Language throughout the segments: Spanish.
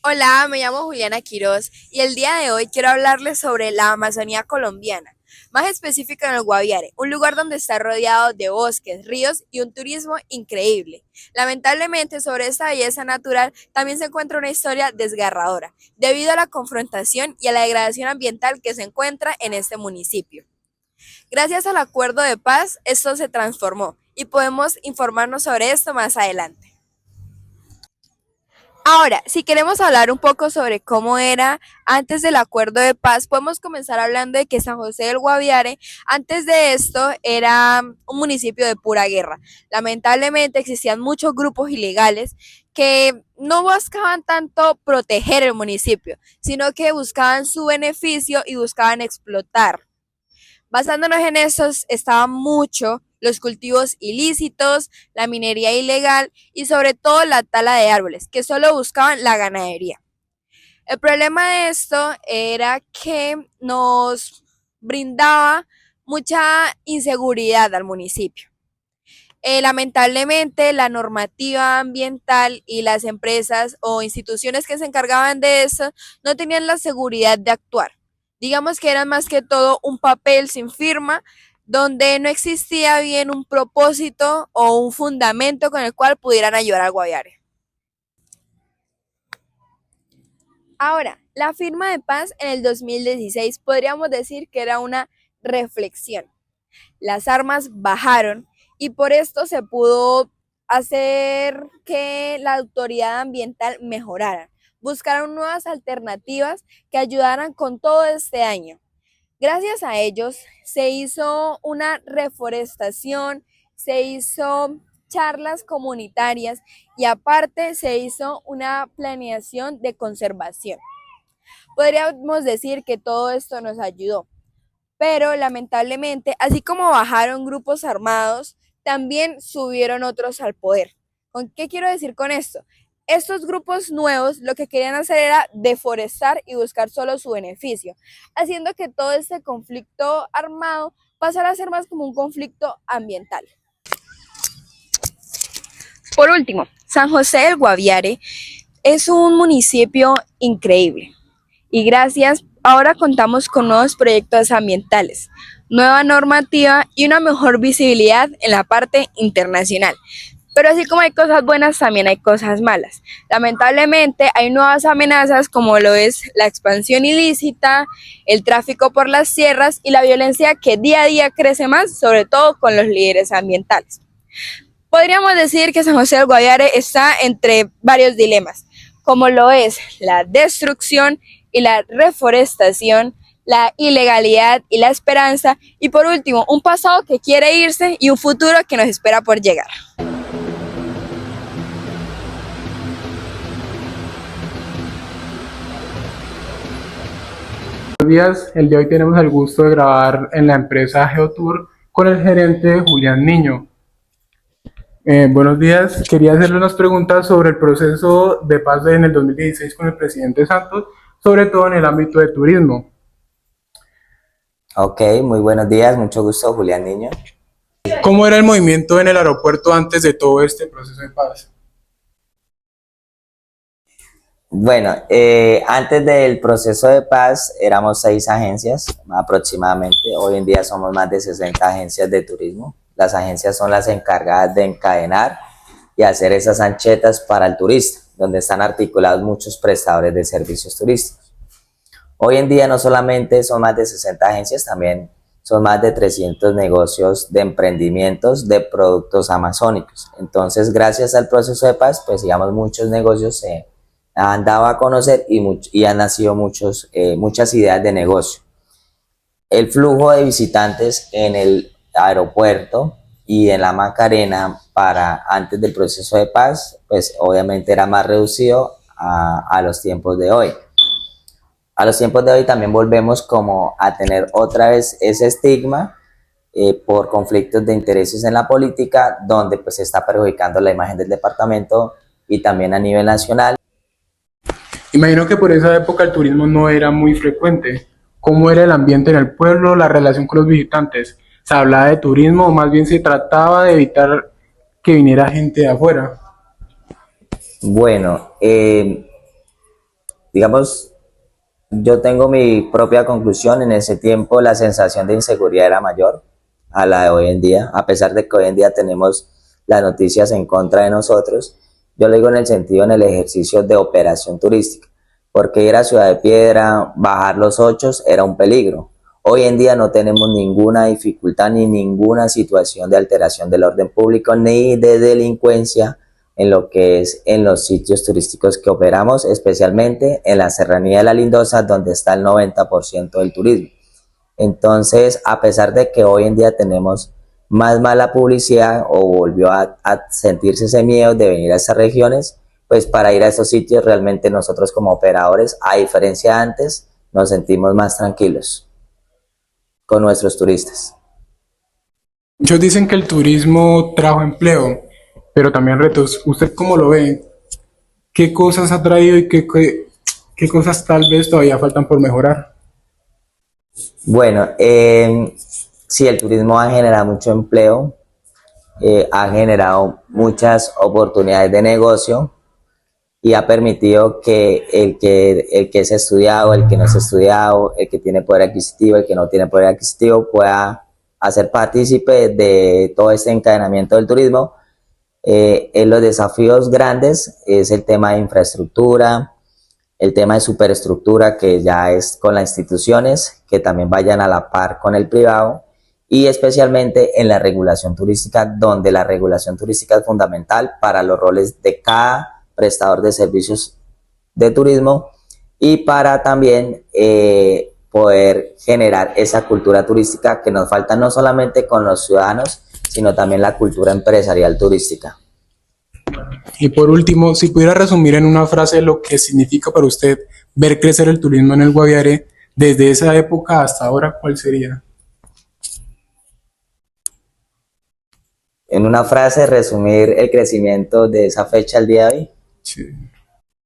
Hola, me llamo Juliana Quiroz y el día de hoy quiero hablarles sobre la Amazonía colombiana, más específico en el Guaviare, un lugar donde está rodeado de bosques, ríos y un turismo increíble. Lamentablemente, sobre esta belleza natural también se encuentra una historia desgarradora, debido a la confrontación y a la degradación ambiental que se encuentra en este municipio. Gracias al acuerdo de paz, esto se transformó y podemos informarnos sobre esto más adelante. Ahora, si queremos hablar un poco sobre cómo era antes del acuerdo de paz, podemos comenzar hablando de que San José del Guaviare, antes de esto, era un municipio de pura guerra. Lamentablemente existían muchos grupos ilegales que no buscaban tanto proteger el municipio, sino que buscaban su beneficio y buscaban explotar. Basándonos en eso, estaban mucho los cultivos ilícitos, la minería ilegal y sobre todo la tala de árboles, que solo buscaban la ganadería. El problema de esto era que nos brindaba mucha inseguridad al municipio. Lamentablemente, la normativa ambiental y las empresas o instituciones que se encargaban de eso no tenían la seguridad de actuar. Digamos que era más que todo un papel sin firma, donde no existía bien un propósito o un fundamento con el cual pudieran ayudar al Guaviare. Ahora, la firma de paz en el 2016 podríamos decir que era una reflexión. Las armas bajaron y por esto se pudo hacer que la autoridad ambiental mejorara. Buscaron nuevas alternativas que ayudaran con todo este año. Gracias a ellos se hizo una reforestación, se hizo charlas comunitarias y aparte se hizo una planeación de conservación. Podríamos decir que todo esto nos ayudó, pero lamentablemente, así como bajaron grupos armados, también subieron otros al poder. ¿Con qué quiero decir con esto? Estos grupos nuevos lo que querían hacer era deforestar y buscar solo su beneficio, haciendo que todo este conflicto armado pasara a ser más como un conflicto ambiental. Por último, San José del Guaviare es un municipio increíble y gracias ahora contamos con nuevos proyectos ambientales, nueva normativa y una mejor visibilidad en la parte internacional. Pero así como hay cosas buenas, también hay cosas malas. Lamentablemente hay nuevas amenazas como lo es la expansión ilícita, el tráfico por las tierras y la violencia que día a día crece más, sobre todo con los líderes ambientales. Podríamos decir que San José del Guaviare está entre varios dilemas, como lo es la destrucción y la reforestación, la ilegalidad y la esperanza, y por último, un pasado que quiere irse y un futuro que nos espera por llegar. Buenos días, el día de hoy tenemos el gusto de grabar en la empresa Geotour con el gerente Julián Niño. Buenos días, quería hacerle unas preguntas sobre el proceso de paz en el 2016 con el presidente Santos, sobre todo en el ámbito de turismo. Ok, muy buenos días, mucho gusto, Julián Niño. ¿Cómo era el movimiento en el aeropuerto antes de todo este proceso de paz? Bueno, antes del proceso de paz éramos 6 agencias aproximadamente. Hoy en día somos más de 60 agencias de turismo. Las agencias son las encargadas de encadenar y hacer esas anchetas para el turista, donde están articulados muchos prestadores de servicios turísticos. Hoy en día no solamente son más de 60 agencias, también son más de 300 negocios de emprendimientos de productos amazónicos. Entonces, gracias al proceso de paz, pues digamos, muchos negocios se han dado a conocer y han nacido muchas ideas de negocio. El flujo de visitantes en el aeropuerto y en la Macarena para antes del proceso de paz, pues obviamente era más reducido a los tiempos de hoy. A los tiempos de hoy también volvemos como a tener otra vez ese estigma por conflictos de intereses en la política, donde pues se está perjudicando la imagen del departamento y también a nivel nacional. Imagino que por esa época el turismo no era muy frecuente. ¿Cómo era el ambiente en el pueblo, la relación con los visitantes? ¿Se hablaba de turismo o más bien se trataba de evitar que viniera gente de afuera? Bueno, digamos, yo tengo mi propia conclusión. En ese tiempo la sensación de inseguridad era mayor a la de hoy en día, a pesar de que hoy en día tenemos las noticias en contra de nosotros. Yo lo digo en el sentido, en el ejercicio de operación turística, porque ir a Ciudad de Piedra, bajar los ochos era un peligro. Hoy en día no tenemos ninguna dificultad ni ninguna situación de alteración del orden público ni de delincuencia en lo que es en los sitios turísticos que operamos, especialmente en la Serranía de la Lindosa, donde está el 90% del turismo. Entonces, a pesar de que hoy en día tenemos más mala publicidad o volvió a sentirse ese miedo de venir a estas regiones, pues para ir a esos sitios realmente nosotros como operadores, a diferencia de antes, nos sentimos más tranquilos con nuestros turistas. Muchos dicen que el turismo trajo empleo, pero también retos. ¿Usted cómo lo ve? ¿Qué cosas ha traído y qué cosas tal vez todavía faltan por mejorar? Bueno, sí, el turismo ha generado mucho empleo, ha generado muchas oportunidades de negocio y ha permitido que el que es estudiado, el que no es estudiado, el que tiene poder adquisitivo, el que no tiene poder adquisitivo pueda hacer partícipe de todo este encadenamiento del turismo. En los desafíos grandes es el tema de infraestructura, el tema de superestructura, que ya es con las instituciones, que también vayan a la par con el privado, y especialmente en la regulación turística, donde la regulación turística es fundamental para los roles de cada prestador de servicios de turismo y para también poder generar esa cultura turística que nos falta no solamente con los ciudadanos, sino también la cultura empresarial turística. Y por último, si pudiera resumir en una frase lo que significa para usted ver crecer el turismo en el Guaviare desde esa época hasta ahora, ¿cuál sería? En una frase, resumir el crecimiento de esa fecha al día de hoy. Sí.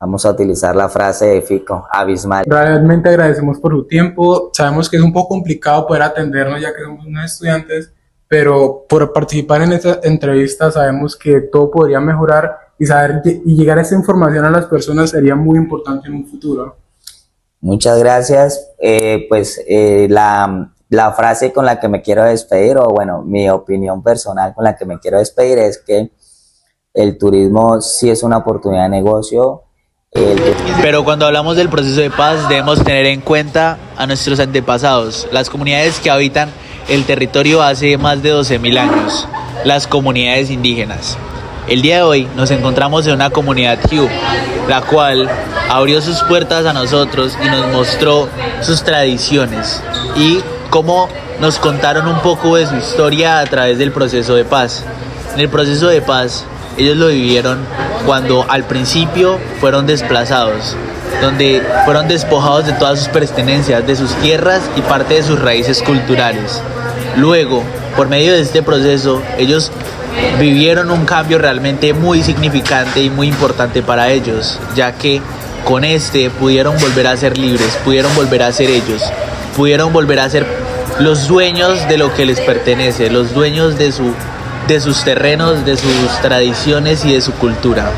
Vamos a utilizar la frase de Fico, abismal. Realmente agradecemos por su tiempo. Sabemos que es un poco complicado poder atendernos ya que somos unos estudiantes, pero por participar en esta entrevista sabemos que todo podría mejorar y llegar a esta información a las personas sería muy importante en un futuro. Muchas gracias. La frase con la que me quiero despedir, o bueno, mi opinión personal con la que me quiero despedir es que el turismo sí es una oportunidad de negocio. Pero cuando hablamos del proceso de paz debemos tener en cuenta a nuestros antepasados, las comunidades que habitan el territorio hace más de 12.000 años, las comunidades indígenas. El día de hoy nos encontramos en una comunidad Hu, la cual abrió sus puertas a nosotros y nos mostró sus tradiciones y cómo nos contaron un poco de su historia a través del proceso de paz. En el proceso de paz, ellos lo vivieron cuando al principio fueron desplazados, donde fueron despojados de todas sus pertenencias, de sus tierras y parte de sus raíces culturales. Luego, por medio de este proceso, ellos vivieron un cambio realmente muy significante y muy importante para ellos, ya que con este pudieron volver a ser libres, pudieron volver a ser ellos, pudieron volver a ser los dueños de lo que les pertenece, los dueños de sus terrenos, de sus tradiciones y de su cultura.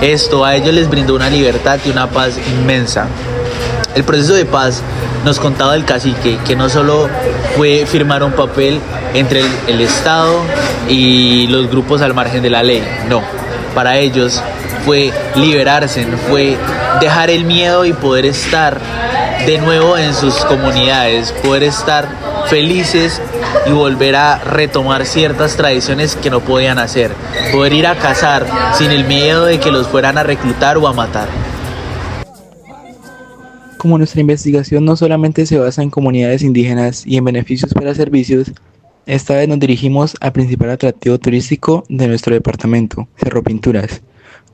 Esto a ellos les brindó una libertad y una paz inmensa. El proceso de paz nos contaba el cacique, que no solo fue firmar un papel entre el Estado y los grupos al margen de la ley, no. Para ellos fue liberarse, fue dejar el miedo y poder estar de nuevo en sus comunidades, poder estar felices y volver a retomar ciertas tradiciones que no podían hacer, poder ir a cazar sin el miedo de que los fueran a reclutar o a matar. Como nuestra investigación no solamente se basa en comunidades indígenas y en beneficios para servicios, esta vez nos dirigimos al principal atractivo turístico de nuestro departamento, Cerro Pinturas,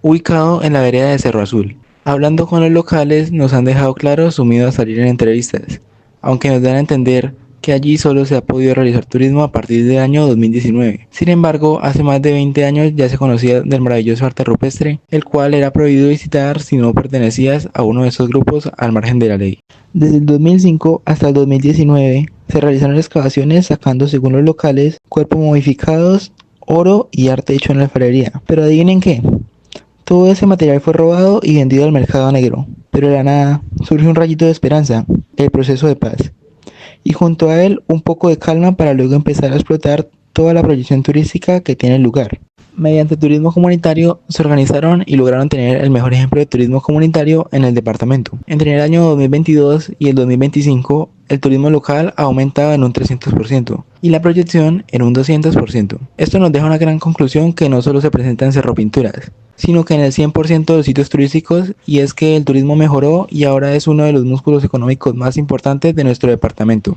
ubicado en la vereda de Cerro Azul. Hablando con los locales nos han dejado claro su miedo a salir en entrevistas, aunque nos dan a entender que allí solo se ha podido realizar turismo a partir del año 2019. Sin embargo, hace más de 20 años ya se conocía del maravilloso arte rupestre, el cual era prohibido visitar si no pertenecías a uno de esos grupos al margen de la ley. Desde el 2005 hasta el 2019 se realizaron excavaciones sacando, según los locales, cuerpos momificados, oro y arte hecho en la alfarería. Pero adivinen qué, todo ese material fue robado y vendido al mercado negro. Pero de la nada surge un rayito de esperanza, el proceso de paz. Y junto a él un poco de calma para luego empezar a explotar toda la proyección turística que tiene lugar. Mediante turismo comunitario se organizaron y lograron tener el mejor ejemplo de turismo comunitario en el departamento. Entre el año 2022 y el 2025, el turismo local ha aumentado en un 300% y la proyección en un 200%. Esto nos deja una gran conclusión que no solo se presenta en Cerro Pinturas, sino que en el 100% de los sitios turísticos, y es que el turismo mejoró y ahora es uno de los músculos económicos más importantes de nuestro departamento.